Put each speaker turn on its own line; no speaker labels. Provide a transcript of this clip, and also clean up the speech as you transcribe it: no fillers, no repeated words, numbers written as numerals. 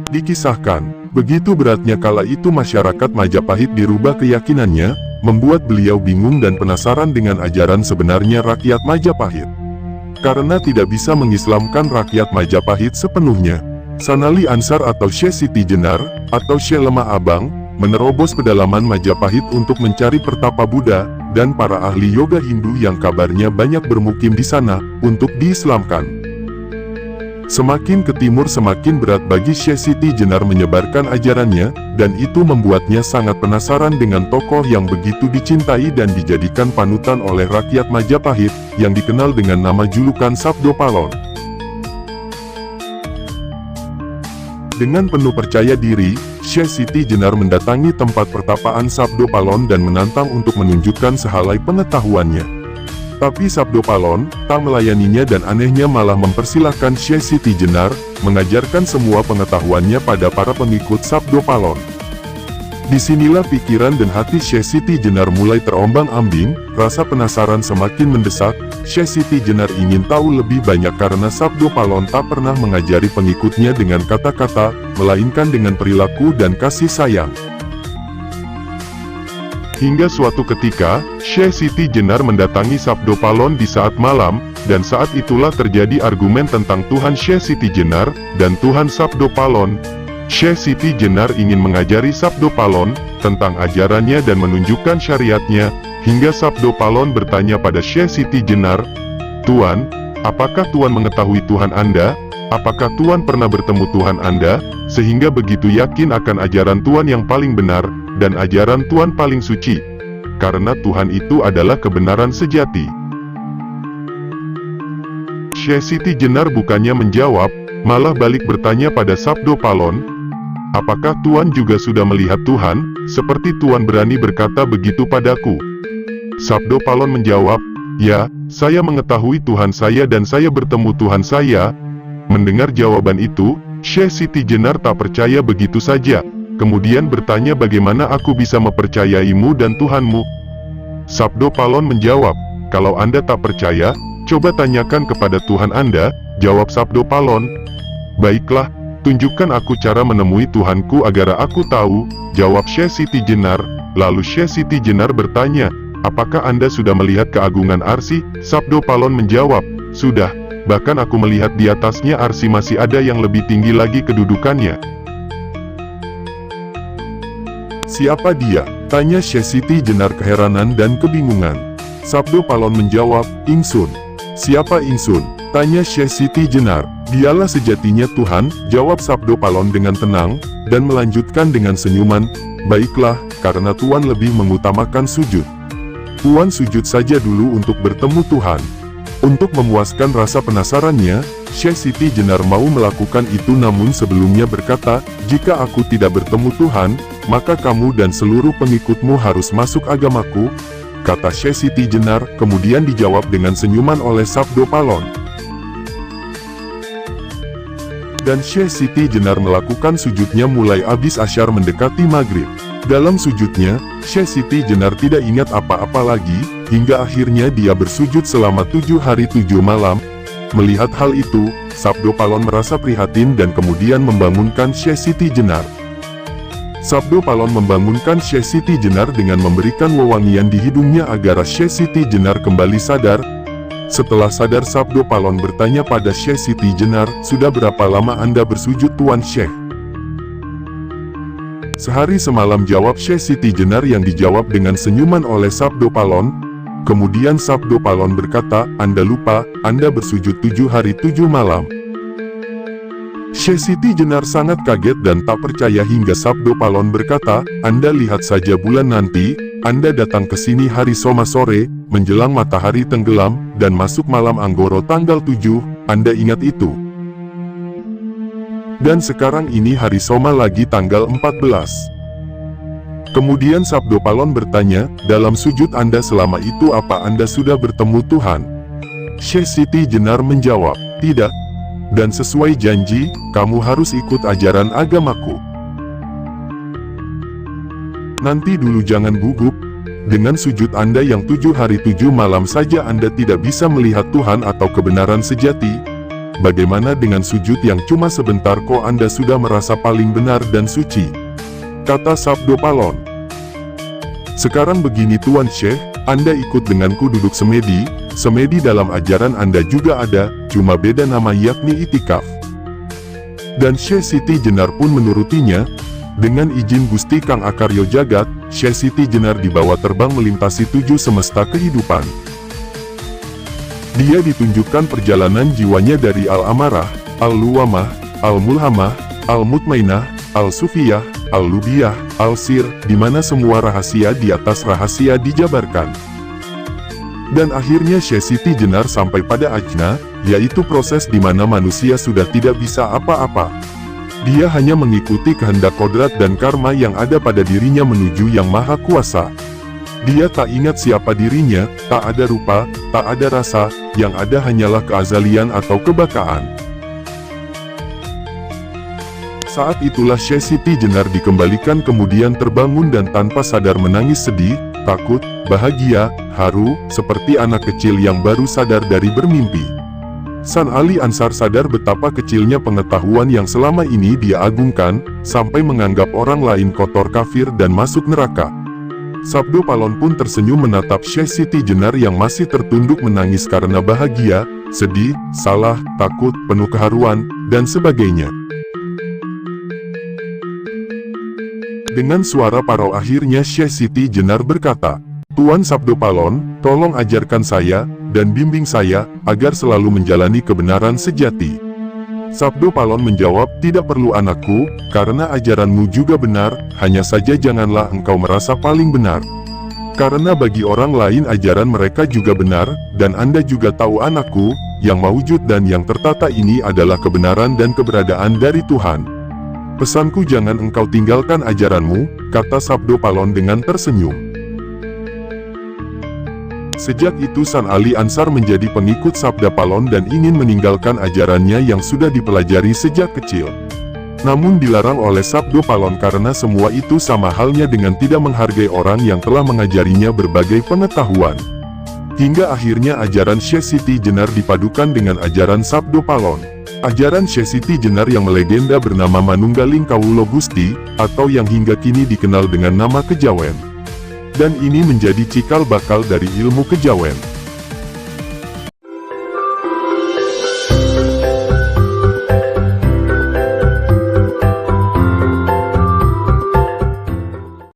Dikisahkan, begitu beratnya kala itu masyarakat Majapahit dirubah keyakinannya, membuat beliau bingung dan penasaran dengan ajaran sebenarnya rakyat Majapahit. Karena tidak bisa mengislamkan rakyat Majapahit sepenuhnya, Sanali Ansar atau Syekh Siti Jenar, atau Syekh Lemah Abang, menerobos pedalaman Majapahit untuk mencari pertapa Buddha, dan para ahli yoga Hindu yang kabarnya banyak bermukim di sana, untuk diislamkan. Semakin ke timur semakin berat bagi Syekh Siti Jenar menyebarkan ajarannya, dan itu membuatnya sangat penasaran dengan tokoh yang begitu dicintai dan dijadikan panutan oleh rakyat Majapahit, yang dikenal dengan nama julukan Sabdo Palon. Dengan penuh percaya diri, Syekh Siti Jenar mendatangi tempat pertapaan Sabdo Palon dan menantang untuk menunjukkan sehelai pengetahuannya. Tapi Sabdo Palon tak melayaninya dan anehnya malah mempersilahkan Syekh Siti Jenar mengajarkan semua pengetahuannya pada para pengikut Sabdo Palon. Disinilah pikiran dan hati Syekh Siti Jenar mulai terombang-ambing, rasa penasaran semakin mendesak. Syekh Siti Jenar ingin tahu lebih banyak karena Sabdo Palon tak pernah mengajari pengikutnya dengan kata-kata, melainkan dengan perilaku dan kasih sayang. Hingga suatu ketika, Syekh Siti Jenar mendatangi Sabdo Palon di saat malam, dan saat itulah terjadi argumen tentang Tuhan Syekh Siti Jenar, dan Tuhan Sabdo Palon. Syekh Siti Jenar ingin mengajari Sabdo Palon, tentang ajarannya dan menunjukkan syariatnya, hingga Sabdo Palon bertanya pada Syekh Siti Jenar, "Tuan, apakah Tuan mengetahui Tuhan Anda? Apakah Tuan pernah bertemu Tuhan Anda, sehingga begitu yakin akan ajaran Tuan yang paling benar, dan ajaran Tuan paling suci? Karena Tuhan itu adalah kebenaran sejati." Syekh Siti Jenar bukannya menjawab, malah balik bertanya pada Sabdo Palon, "Apakah Tuan juga sudah melihat Tuhan, seperti Tuan berani berkata begitu padaku?" Sabdo Palon menjawab, "Ya, saya mengetahui Tuhan saya dan saya bertemu Tuhan saya." Mendengar jawaban itu, Syekh Siti Jenar tak percaya begitu saja, kemudian bertanya, "Bagaimana aku bisa mempercayaimu dan Tuhanmu?" Sabdo Palon menjawab, "Kalau Anda tak percaya, coba tanyakan kepada Tuhan Anda." Jawab Sabdo Palon, "Baiklah, tunjukkan aku cara menemui Tuhanku agar aku tahu." Jawab Syekh Siti Jenar. Lalu Syekh Siti Jenar bertanya, "Apakah Anda sudah melihat keagungan arsy?" Sabdo Palon menjawab, "Sudah, bahkan aku melihat di atasnya arsy masih ada yang lebih tinggi lagi kedudukannya." "Siapa dia?" tanya Syekh Siti Jenar keheranan dan kebingungan. Sabdo Palon menjawab, "Ingsun." "Siapa Ingsun?" tanya Syekh Siti Jenar. "Dialah sejatinya Tuhan," jawab Sabdo Palon dengan tenang, dan melanjutkan dengan senyuman, "Baiklah, karena Tuan lebih mengutamakan sujud. Tuan sujud saja dulu untuk bertemu Tuhan." Untuk memuaskan rasa penasarannya, Syekh Siti Jenar mau melakukan itu, namun sebelumnya berkata, "Jika aku tidak bertemu Tuhan, maka kamu dan seluruh pengikutmu harus masuk agamaku," kata Syekh Siti Jenar, kemudian dijawab dengan senyuman oleh Sabdo Palon. Dan Syekh Siti Jenar melakukan sujudnya mulai habis asyar mendekati maghrib. Dalam sujudnya, Syekh Siti Jenar tidak ingat apa-apa lagi, hingga akhirnya dia bersujud selama 7 hari 7 malam. Melihat hal itu, Sabdo Palon merasa prihatin dan kemudian membangunkan Syekh Siti Jenar. Sabdo Palon membangunkan Syekh Siti Jenar dengan memberikan wewangian di hidungnya agar Syekh Siti Jenar kembali sadar. Setelah sadar, Sabdo Palon bertanya pada Syekh Siti Jenar, "Sudah berapa lama Anda bersujud Tuan Syekh?" "Sehari semalam," jawab Syekh Siti Jenar yang dijawab dengan senyuman oleh Sabdo Palon. Kemudian Sabdo Palon berkata, "Anda lupa, Anda bersujud 7 hari 7 malam." Syekh Siti Jenar sangat kaget dan tak percaya hingga Sabdo Palon berkata, "Anda lihat saja bulan nanti, Anda datang ke sini hari Soma sore, menjelang matahari tenggelam, dan masuk malam Anggoro tanggal 7, Anda ingat itu? Dan sekarang ini hari Soma lagi tanggal 14. Kemudian Sabdo Palon bertanya, "Dalam sujud Anda selama itu apa Anda sudah bertemu Tuhan?" Syekh Siti Jenar menjawab, "Tidak. Dan sesuai janji, kamu harus ikut ajaran agamaku. Nanti dulu, jangan gugup. Dengan sujud Anda yang 7 hari 7 malam saja Anda tidak bisa melihat Tuhan atau kebenaran sejati. bagaimana dengan sujud yang cuma sebentar kok Anda sudah merasa paling benar dan suci? Kata Sabdo Palon. Sekarang begini Tuan Syekh, Anda ikut denganku duduk semedi. Semedi dalam ajaran Anda juga ada, cuma beda nama yakni itikaf. Dan Syekh Siti Jenar pun menurutinya. Dengan izin Gusti Kang Akaryo Jagat, Syekh Siti Jenar dibawa terbang melintasi 7 semesta kehidupan. Dia ditunjukkan perjalanan jiwanya dari Al-Amarah, Al-Luwamah, Al-Mulhamah, Al-Mutmainah, Al-Sufiyah, Al-Lubiyah, Al-Sir, di mana semua rahasia di atas rahasia dijabarkan. Dan akhirnya Syekh Siti Jenar sampai pada ajna, yaitu proses di mana manusia sudah tidak bisa apa-apa. Dia hanya mengikuti kehendak kodrat dan karma yang ada pada dirinya menuju Yang Maha Kuasa. Dia tak ingat siapa dirinya, tak ada rupa, tak ada rasa, yang ada hanyalah keazalian atau kebakaan. Saat itulah Syekh Siti Jenar dikembalikan kemudian terbangun dan tanpa sadar menangis sedih, takut, bahagia, haru, seperti anak kecil yang baru sadar dari bermimpi. San Ali Ansar sadar betapa kecilnya pengetahuan yang selama ini dia agungkan, sampai menganggap orang lain kotor kafir dan masuk neraka. Sabdo Palon pun tersenyum menatap Syekh Siti Jenar yang masih tertunduk menangis karena bahagia, sedih, salah, takut, penuh keharuan, dan sebagainya. Dengan suara parau akhirnya Syekh Siti Jenar berkata, "Tuan Sabdo Palon, tolong ajarkan saya, dan bimbing saya, agar selalu menjalani kebenaran sejati." Sabdo Palon menjawab, "Tidak perlu anakku, karena ajaranmu juga benar, hanya saja janganlah engkau merasa paling benar. Karena bagi orang lain ajaran mereka juga benar, dan Anda juga tahu anakku, yang mawujud dan yang tertata ini adalah kebenaran dan keberadaan dari Tuhan. Pesanku jangan engkau tinggalkan ajaranmu," kata Sabdo Palon dengan tersenyum. Sejak itu San Ali Ansar menjadi pengikut Sabda Palon dan ingin meninggalkan ajarannya yang sudah dipelajari sejak kecil. Namun dilarang oleh Sabdo Palon karena semua itu sama halnya dengan tidak menghargai orang yang telah mengajarinya berbagai pengetahuan. Hingga akhirnya ajaran Syekh Siti Jenar dipadukan dengan ajaran Sabdo Palon. Ajaran Syekh Siti Jenar yang melegenda bernama Manunggaling Kawulo Gusti, atau yang hingga kini dikenal dengan nama Kejawen. Dan ini menjadi cikal bakal dari ilmu kejawen.